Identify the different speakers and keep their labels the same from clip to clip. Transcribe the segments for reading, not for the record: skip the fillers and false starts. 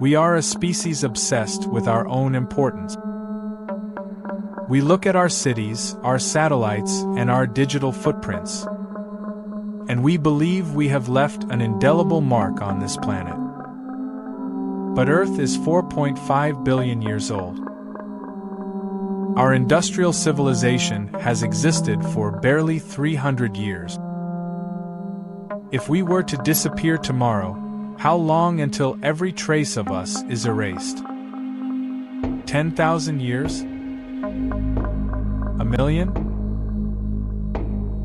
Speaker 1: We are a species obsessed with our own importance. We look at our cities, our satellites, and our digital footprints, and we believe we have left an indelible mark on this planet. But Earth is 4.5 billion years old. Our industrial civilization has existed for barely 300 years. If we were to disappear tomorrow, how long until every trace of us is erased? 10,000 years? A million?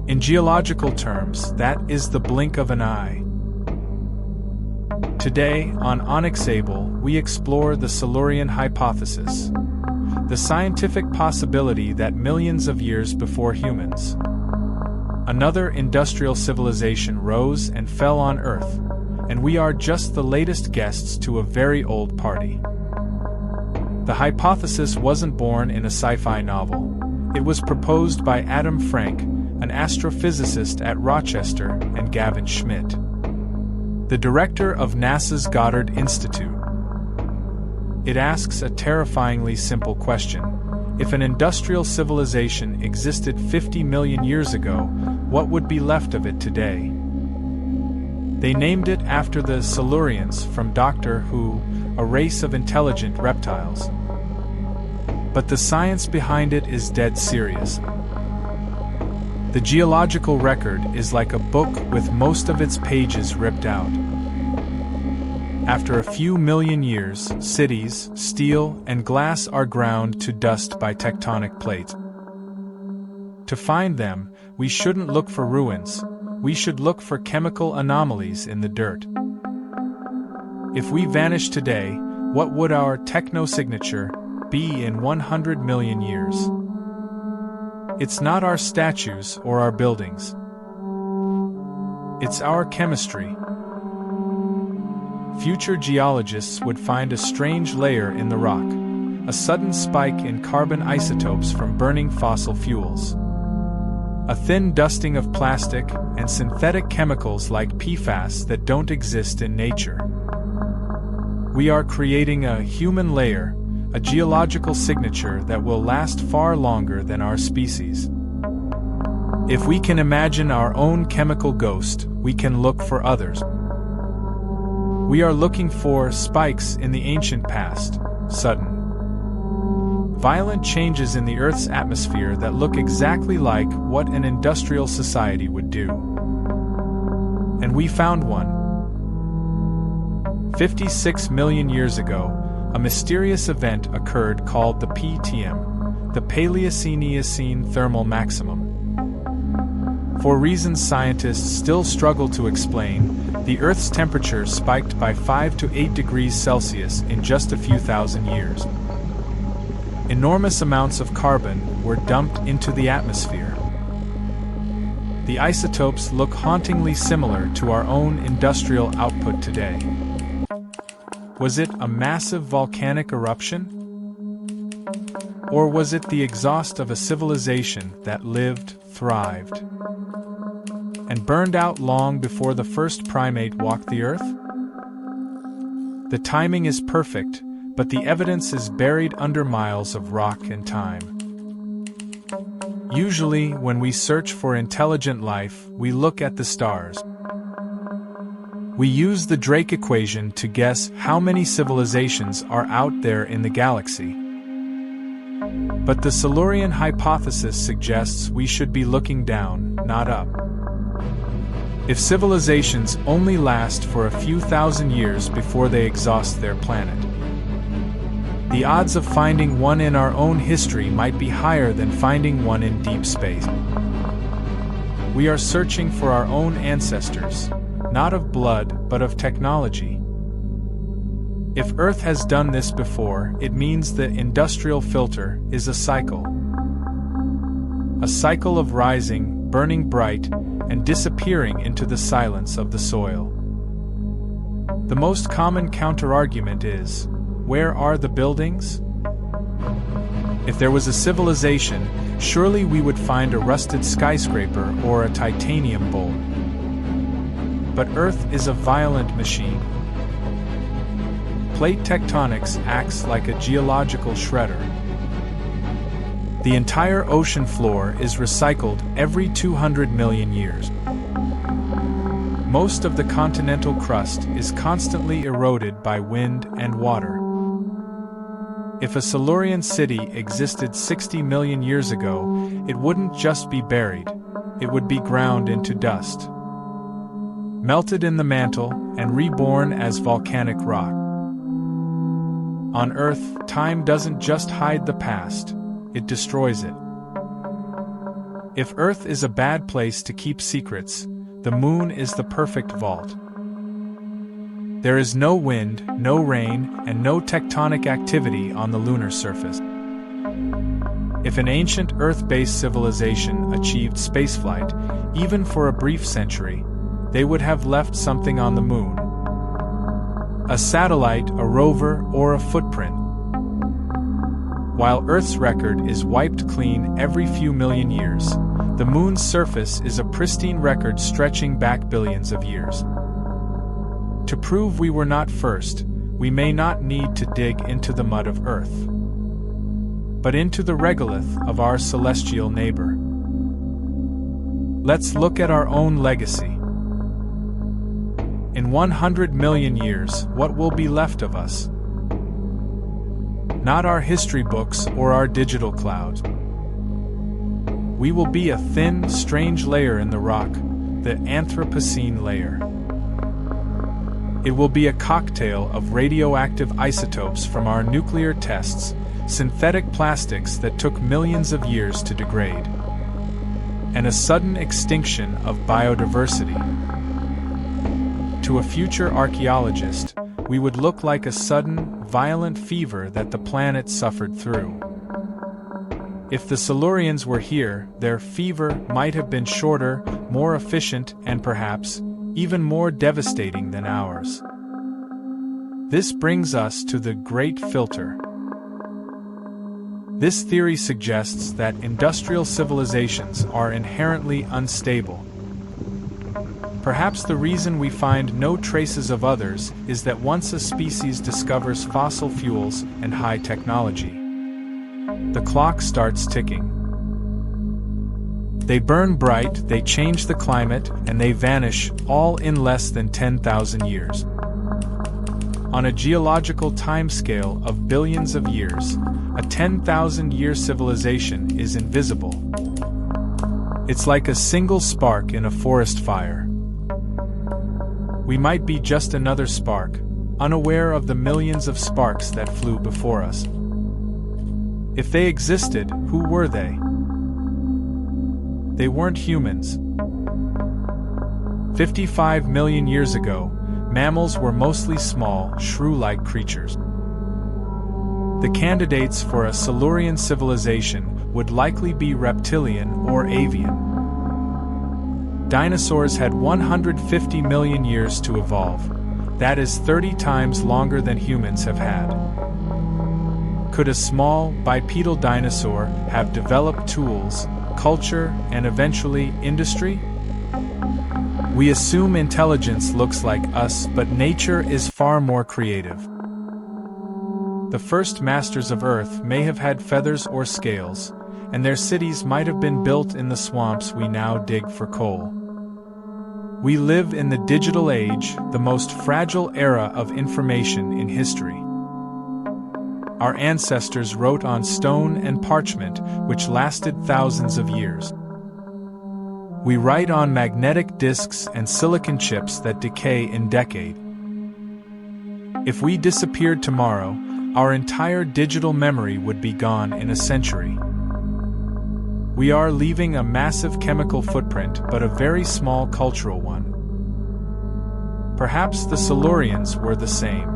Speaker 1: In geological terms, that is the blink of an eye. Today, on ONYX ABLE, we explore the Silurian Hypothesis, the scientific possibility that millions of years before humans, another industrial civilization rose and fell on Earth, and we are just the latest guests to a very old party. The hypothesis wasn't born in a sci-fi novel. It was proposed by Adam Frank, an astrophysicist at Rochester, and Gavin Schmidt, the director of NASA's Goddard Institute. It asks a terrifyingly simple question. If an industrial civilization existed 50 million years ago, what would be left of it today? They named it after the Silurians from Doctor Who, a race of intelligent reptiles. But the science behind it is dead serious. The geological record is like a book with most of its pages ripped out. After a few million years, cities, steel, and glass are ground to dust by tectonic plates. To find them, we shouldn't look for ruins. We should look for chemical anomalies in the dirt. If we vanish today, what would our technosignature be in 100 million years? It's not our statues or our buildings. It's our chemistry. Future geologists would find a strange layer in the rock, a sudden spike in carbon isotopes from burning fossil fuels, a thin dusting of plastic and synthetic chemicals like PFAS that don't exist in nature. We are creating a human layer, a geological signature that will last far longer than our species. If we can imagine our own chemical ghost, we can look for others. We are looking for spikes in the ancient past, sudden, violent changes in the Earth's atmosphere that look exactly like what an industrial society would do. And we found one. 56 million years ago, a mysterious event occurred called the PETM, the Paleocene-Eocene Thermal Maximum. For reasons scientists still struggle to explain, the Earth's temperature spiked by 5 to 8 degrees Celsius in just a few thousand years. Enormous amounts of carbon were dumped into the atmosphere. The isotopes look hauntingly similar to our own industrial output today. Was it a massive volcanic eruption? Or was it the exhaust of a civilization that lived, thrived, and burned out long before the first primate walked the Earth? The timing is perfect, but the evidence is buried under miles of rock and time. Usually, when we search for intelligent life, we look at the stars. We use the Drake equation to guess how many civilizations are out there in the galaxy. But the Silurian hypothesis suggests we should be looking down, not up. If civilizations only last for a few thousand years before they exhaust their planet, the odds of finding one in our own history might be higher than finding one in deep space. We are searching for our own ancestors, not of blood, but of technology. If Earth has done this before, it means the industrial filter is a cycle. A cycle of rising, burning bright, and disappearing into the silence of the soil. The most common counterargument is, where are the buildings? If there was a civilization, surely we would find a rusted skyscraper or a titanium bowl. But Earth is a violent machine. plate tectonics acts like a geological shredder. The entire ocean floor is recycled every 200 million years. Most of the continental crust is constantly eroded by wind and water. If a Silurian city existed 60 million years ago, it wouldn't just be buried, it would be ground into dust, melted in the mantle, and reborn as volcanic rock. On Earth, time doesn't just hide the past, it destroys it. If Earth is a bad place to keep secrets, the Moon is the perfect vault. There is no wind, no rain, and no tectonic activity on the lunar surface. If an ancient Earth-based civilization achieved spaceflight, even for a brief century, they would have left something on the Moon. A satellite, a rover, or a footprint. While Earth's record is wiped clean every few million years, the Moon's surface is a pristine record stretching back billions of years. To prove we were not first, we may not need to dig into the mud of Earth, but into the regolith of our celestial neighbor. Let's look at our own legacy. In 100 million years, what will be left of us? Not our history books or our digital cloud. We will be a thin, strange layer in the rock, the Anthropocene layer. It will be a cocktail of radioactive isotopes from our nuclear tests, synthetic plastics that took millions of years to degrade, and a sudden extinction of biodiversity. To a future archaeologist, we would look like a sudden, violent fever that the planet suffered through. If the Silurians were here, their fever might have been shorter, more efficient, and perhaps even more devastating than ours. This brings us to the Great Filter. This theory suggests that industrial civilizations are inherently unstable. Perhaps the reason we find no traces of others is that once a species discovers fossil fuels and high technology, the clock starts ticking. They burn bright, they change the climate, and they vanish, all in less than 10,000 years. On a geological timescale of billions of years, a 10,000-year civilization is invisible. It's like a single spark in a forest fire. We might be just another spark, unaware of the millions of sparks that flew before us. If they existed, who were they? They weren't humans. 55 million years ago, mammals were mostly small, shrew-like creatures. The candidates for a Silurian civilization would likely be reptilian or avian. Dinosaurs had 150 million years to evolve. That is 30 times longer than humans have had. Could a small, bipedal dinosaur have developed tools, culture, and eventually industry? We assume intelligence looks like us, but nature is far more creative. The first masters of Earth may have had feathers or scales, and their cities might have been built in the swamps we now dig for coal. We live in the digital age, the most fragile era of information in history. Our ancestors wrote on stone and parchment, which lasted thousands of years. We write on magnetic disks and silicon chips that decay in decades. If we disappeared tomorrow, our entire digital memory would be gone in a century. We are leaving a massive chemical footprint, but a very small cultural one. Perhaps the Silurians were the same.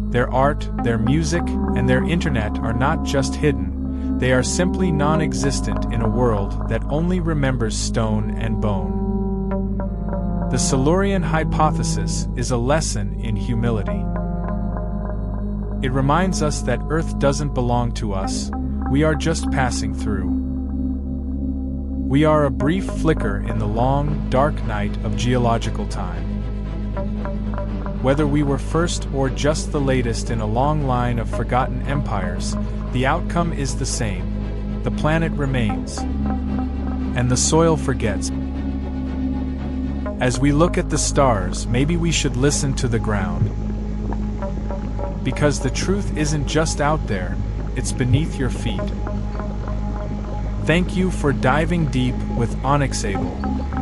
Speaker 1: Their art, their music, and their internet are not just hidden, they are simply non-existent in a world that only remembers stone and bone. The Silurian Hypothesis is a lesson in humility. It reminds us that Earth doesn't belong to us, we are just passing through. We are a brief flicker in the long, dark night of geological time. Whether we were first or just the latest in a long line of forgotten empires, the outcome is the same. The planet remains. And the soil forgets. As we look at the stars, maybe we should listen to the ground. Because the truth isn't just out there, it's beneath your feet. Thank you for diving deep with ONYX ABLE.